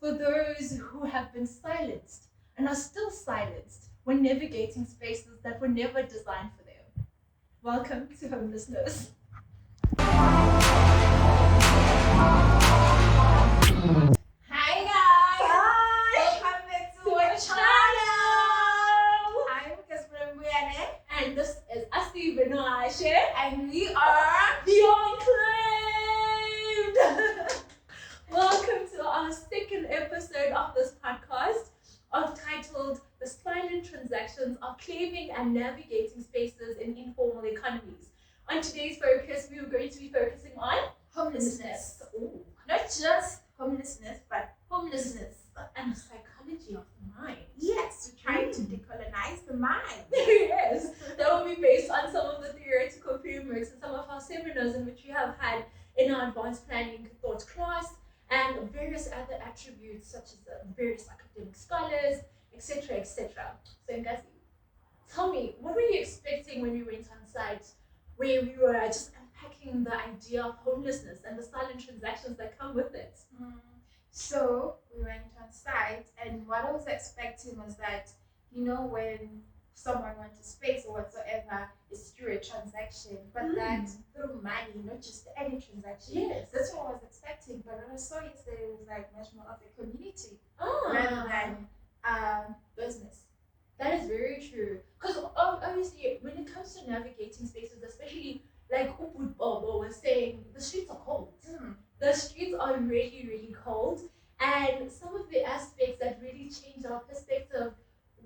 for those who have been silenced and are still silenced when navigating spaces that were never designed for them. Welcome to Homelessness. Hi guys! Hi! Welcome back to our our channel! I'm Kibera And this is Asi Benoashe. and we are The Unclaimed! Welcome to our second episode of this podcast, titled The Silent Transactions of Claiming and Navigating Spaces in Informal Economies. On today's focus, we are going to be focusing on homelessness. Ooh. Not just homelessness, but homelessness. And the psychology of the mind. Yes, we're trying to decolonize the mind. Yes, that will be based on some of the theoretical frameworks and some of our seminars in which we have had in our advanced planning thought class, and various other attributes such as various academic scholars, etc., etc. So, Ngazi, tell me, what were you expecting when we went on site, where we were just unpacking the idea of homelessness and the silent transactions that come with it? So we went on site, and what I was expecting was that, when someone wants a space or whatsoever, it's through a transaction, but that through money, not just any transaction. Yes. That's what I was expecting. But what I saw yesterday was like much more of a community Ah. rather than business. That is very true. Because obviously, when it comes to navigating spaces, especially like Ubud Bobo was saying, the streets are cold. The streets are really, really cold. And some of the aspects that really changed our perspective,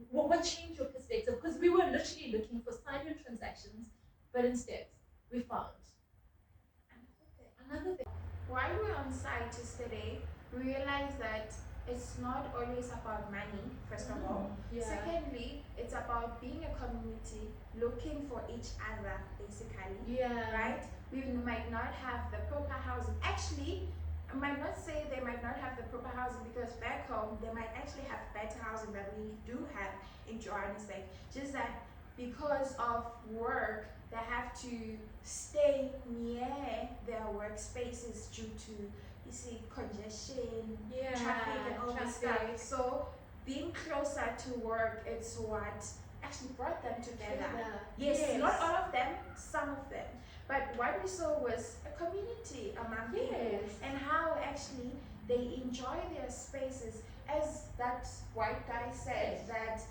what changed your perspective? Because we were literally looking for silent transactions, but instead, we found another thing. While we were on site yesterday, we realized that it's not always about money, first of all. Yeah. Secondly, it's about being a community, looking for each other, basically. Yeah. Right? We might not have the proper housing. Actually, I might not say they might not have the proper housing, because back home, they might actually have better housing than we do have in Johannesburg. Just that because of work, they have to stay near their workspaces due to, congestion, traffic and all that stuff. So being closer to work, it's what actually brought them together. Yes, not all of them, some of them. But what we saw was a community among people, and how actually they enjoy their spaces. As that white guy said, that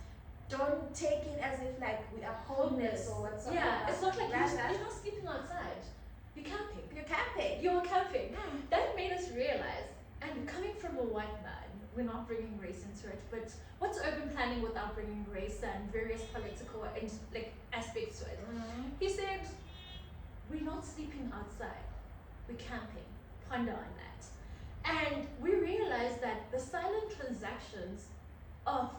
don't take it as if like we are homeless or whatsoever. Yeah, it's not like you're not sleeping outside. You're camping. You're camping. That made us realize, and coming from a white man, we're not bringing race into it, but what's urban planning without bringing race and various political and aspects to it? He said, we're not sleeping outside, we're camping. Ponder on that. And we realized that the silent transactions of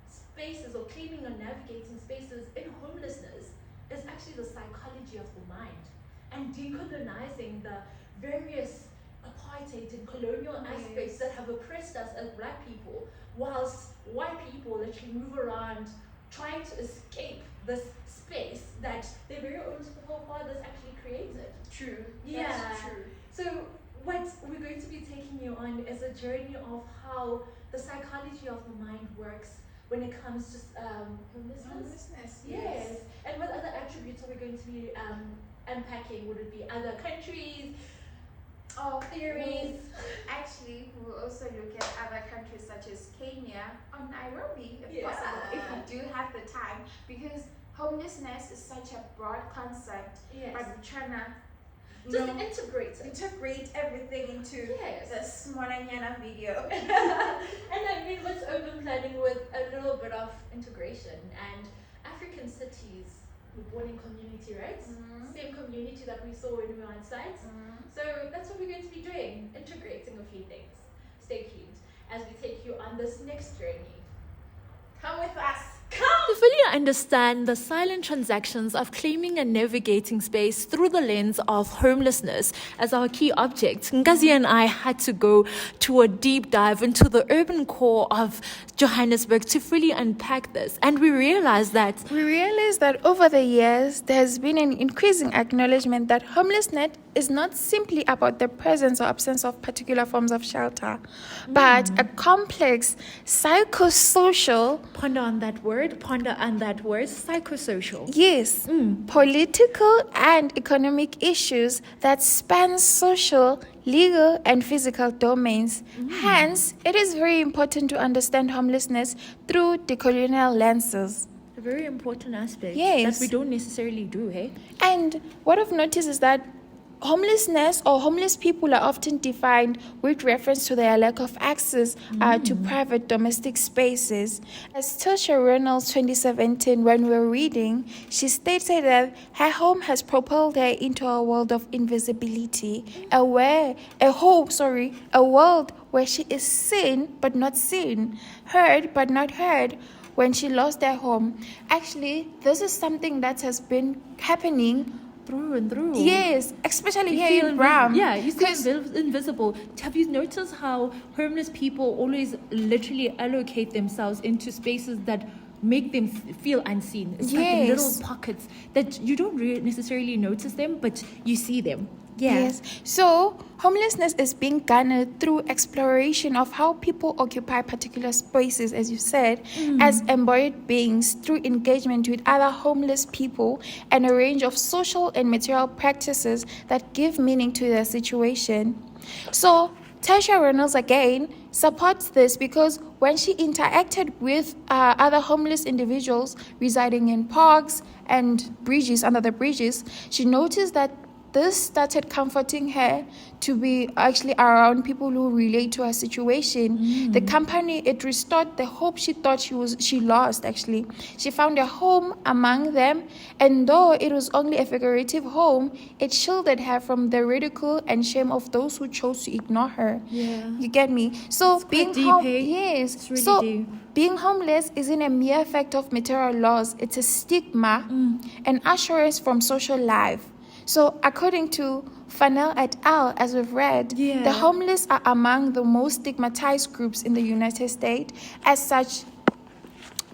spaces or claiming or navigating spaces in homelessness is actually the psychology of the mind, and decolonizing the various apartheid and colonial aspects that have oppressed us as black people, whilst white people literally move around trying to escape this space that their very own forefathers actually created. True. Yeah. That's true. So what we're going to be taking you on is a journey of how the psychology of the mind works when it comes to homelessness. Yes. And what other attributes are we going to be unpacking? Would it be other countries? Theories? Actually, we'll also look at other countries such as Kenya or Nairobi, if possible, if we do have the time, because homelessness is such a broad concept. But we're trying to integrate everything into this Monanyana video. And I mean, what's urban planning with a little bit of integration? And African cities, we're born in community, right? Same community that we saw when we were on site. So that's what we're going to be doing, integrating a few things. Stay tuned as we take you on this next journey. Come with us. Come! fully understand the silent transactions of claiming and navigating space through the lens of homelessness as our key object, Ngazi and I had to go to a deep dive into the urban core of Johannesburg to fully unpack this. And we realized that over the years, there has been an increasing acknowledgement that homelessness is not simply about the presence or absence of particular forms of shelter, but a complex psychosocial... Ponder on that word, psychosocial. Yes, political and economic issues that span social, legal, and physical domains. Hence, it is very important to understand homelessness through decolonial lenses. A very important aspect that we don't necessarily do, hey? And what I've noticed is that homelessness or homeless people are often defined with reference to their lack of access to private domestic spaces. As Tasha Rannels 2017, when we were reading, she stated that her home has propelled her into a world of invisibility, a world where she is seen but not seen, heard but not heard. When she lost her home, actually, this is something that has been happening through and through. Yes, especially here in Bram. Yeah, you feel invisible. Have you noticed how homeless people always literally allocate themselves into spaces that make them feel unseen? It's like little pockets that you don't necessarily notice them, but you see them. Yeah. Yes. So homelessness is being garnered through exploration of how people occupy particular spaces, as you said, as embodied beings through engagement with other homeless people and a range of social and material practices that give meaning to their situation. So Tasha Rannels again supports this because when she interacted with other homeless individuals residing in parks and under the bridges, she noticed that this started comforting her to be actually around people who relate to her situation. The company, it restored the hope she thought she lost, actually. She found a home among them, and though it was only a figurative home, it shielded her from the ridicule and shame of those who chose to ignore her. Yeah. You get me? So it's being homeless, yes. Really deep. Being homeless isn't a mere effect of material loss. It's a stigma, an assurance from social life. So, according to Fennell et al., as we've read, the homeless are among the most stigmatized groups in the United States. As such,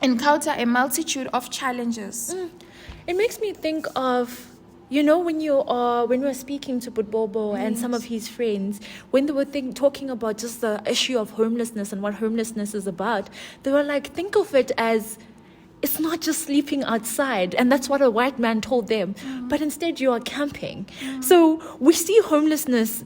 encounter a multitude of challenges. It makes me think of, when we were speaking to Budbobo and some of his friends, when they were talking about just the issue of homelessness and what homelessness is about, they were like, think of it as, it's not just sleeping outside, and that's what a white man told them, but instead you are camping. So we see homelessness,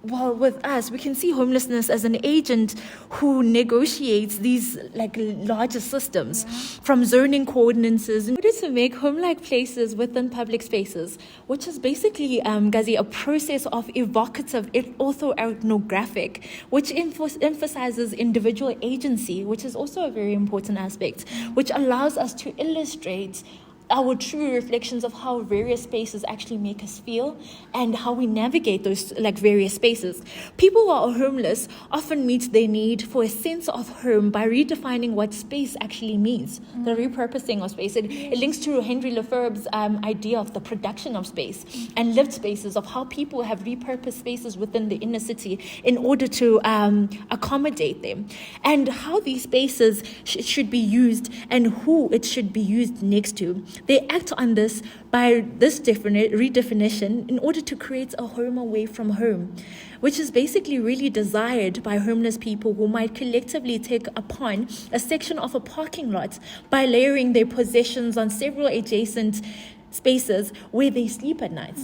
with us, we can see homelessness as an agent who negotiates these larger systems from zoning coordinates in order to make home-like places within public spaces, which is basically, Gazi, a process of evocative, orthoethnographic, which emphasizes individual agency, which is also a very important aspect, which allows us to illustrate our true reflections of how various spaces actually make us feel and how we navigate those various spaces. People who are homeless often meet their need for a sense of home by redefining what space actually means, the repurposing of space. It links to Henry Lefebvre's idea of the production of space and lived spaces, of how people have repurposed spaces within the inner city in order to accommodate them, and how these spaces should be used and who it should be used next to. They act on this by this redefinition in order to create a home away from home, which is basically really desired by homeless people who might collectively take upon a section of a parking lot by layering their possessions on several adjacent spaces where they sleep at night.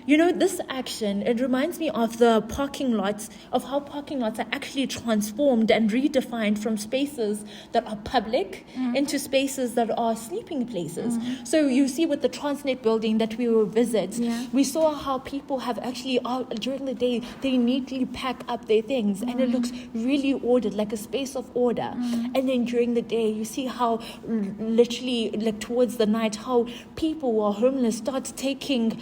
This action, it reminds me of the parking lots, of how parking lots are actually transformed and redefined from spaces that are public into spaces that are sleeping places. So you see with the Transnet building that we will visit, we saw how people have actually, during the day, they neatly pack up their things and it looks really ordered, like a space of order. And then during the day, you see how literally, towards the night, how people who are homeless start taking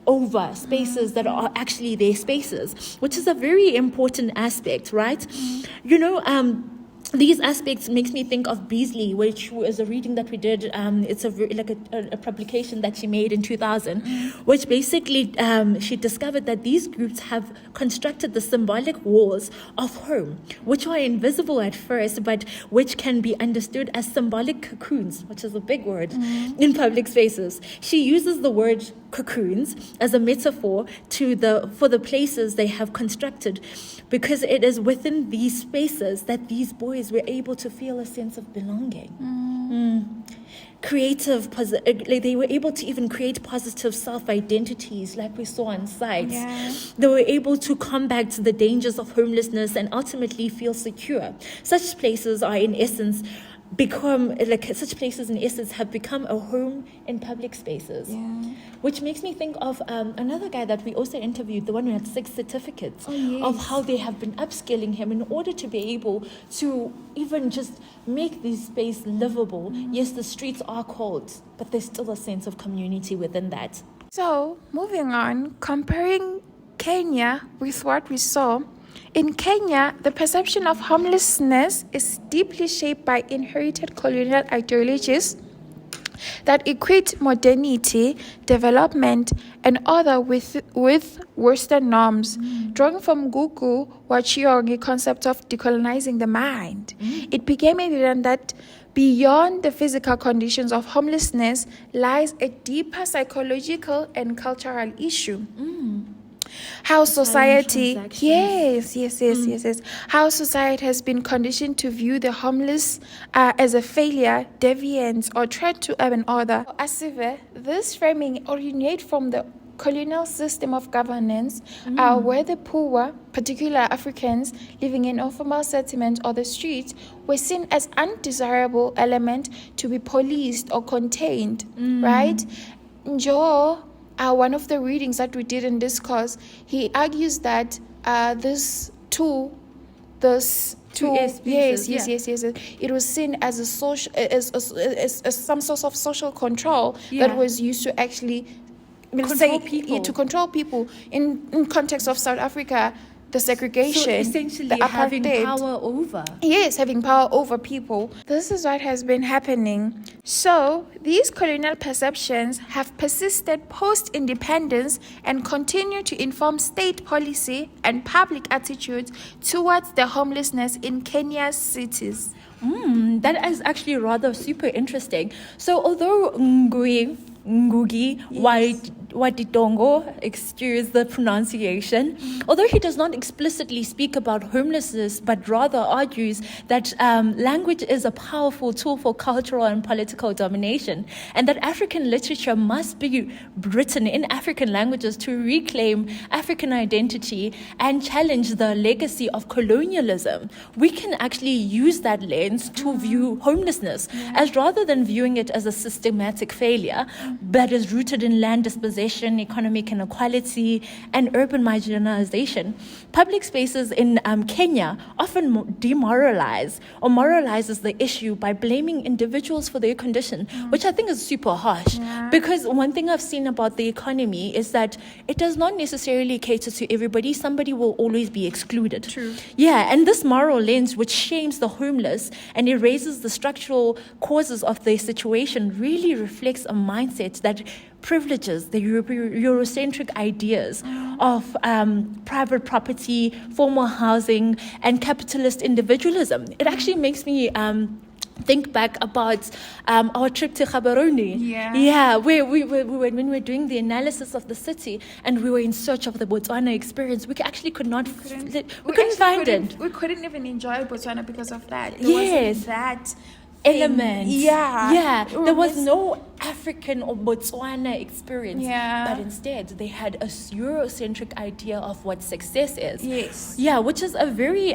over spaces that are actually their spaces, which is a very important aspect, right? these aspects makes me think of Beazley, which is a reading that we did. It's a publication that she made in 2000, which basically she discovered that these groups have constructed the symbolic walls of home, which are invisible at first, but which can be understood as symbolic cocoons, which is a big word, in public spaces. She uses the word cocoons as a metaphor for the places they have constructed, because it is within these spaces that these boys were able to feel a sense of belonging. They were able to even create positive self-identities, like we saw on sites. Yeah. They were able to combat the dangers of homelessness and ultimately feel secure. Such places have become a home in public spaces. Yeah. Which makes me think of another guy that we also interviewed, the one who had 6 certificates, of how they have been upskilling him in order to be able to even just make this space livable. Yes, the streets are cold, but there's still a sense of community within that. So, moving on, comparing Kenya with what we saw. In Kenya, the perception of homelessness is deeply shaped by inherited colonial ideologies that equate modernity, development, and order with Western norms, drawing from Gugu Wachiongi's concept of decolonizing the mind. It became evident that beyond the physical conditions of homelessness lies a deeper psychological and cultural issue. How society, yes. How society has been conditioned to view the homeless as a failure, deviance, or threat to urban order. Asive, this framing originates from the colonial system of governance, where the poor, particularly Africans living in informal settlements or the streets, were seen as undesirable element to be policed or contained, right? Joe, one of the readings that we did in this course, he argues that yes, it was seen as a social, as some sort of social control that was used to actually control people in context of South Africa. The segregation, so essentially the having apartheid. power over. Yes, having power over people. This is what has been happening. So, these colonial perceptions have persisted post-independence and continue to inform state policy and public attitudes towards the homelessness in Kenya's cities. That is actually rather super interesting. So, although Ngugi Waditongo, excuse the pronunciation, although he does not explicitly speak about homelessness, but rather argues that language is a powerful tool for cultural and political domination, and that African literature must be written in African languages to reclaim African identity and challenge the legacy of colonialism. We can actually use that lens to view homelessness as, rather than viewing it as a systematic failure, that is rooted in land dispossession, economic inequality, and urban marginalization. Public spaces in Kenya often moralizes the issue by blaming individuals for their condition, which I think is super harsh. Because one thing I've seen about the economy is that it does not necessarily cater to everybody. Somebody will always be excluded. True. Yeah, and this moral lens, which shames the homeless and erases the structural causes of their situation, really reflects a mindset that privileges the Eurocentric ideas of private property, formal housing, and capitalist individualism. It actually makes me think back about our trip to Gaborone. Yeah, where when we were doing the analysis of the city and we were in search of the Botswana experience, we actually couldn't find it. We couldn't even enjoy Botswana because of that. There wasn't that element. Yeah. There was no African or Botswana experience. Yeah. But instead, they had a Eurocentric idea of what success is. Yes. Yeah, which is a very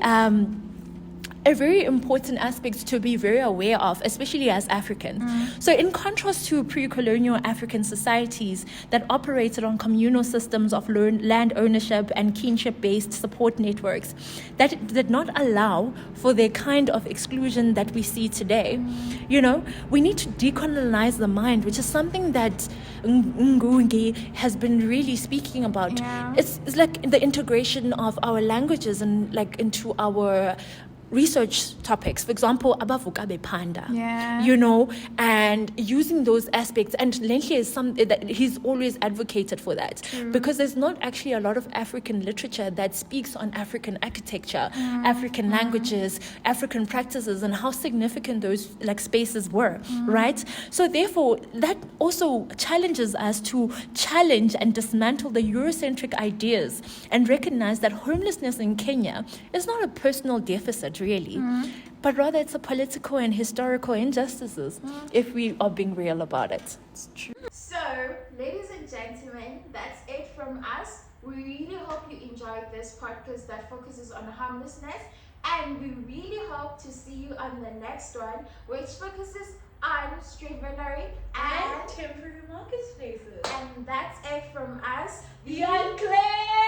important aspect to be very aware of, especially as Africans. So in contrast to pre-colonial African societies that operated on communal systems of land ownership and kinship-based support networks that did not allow for the kind of exclusion that we see today, we need to decolonize the mind, which is something that Ngugi has been really speaking about. Yeah. It's like the integration of our languages and like into our research topics, for example, abavukabe panda, Yeah. you know, and using those aspects. And Lenhle is something that he's always advocated for that, because there's not actually a lot of African literature that speaks on African architecture, African languages, African practices, and how significant those like spaces were, right? So therefore, that also challenges us to challenge and dismantle the Eurocentric ideas and recognize that homelessness in Kenya is not a personal deficit, really, but rather it's a political and historical injustices, if we are being real about it. It's true. So, ladies and gentlemen, that's it from us. We really hope you enjoyed this podcast that focuses on homelessness, and we really hope to see you on the next one, which focuses on street vending And temporary marketplaces. and that's it from us. The Unclaimed!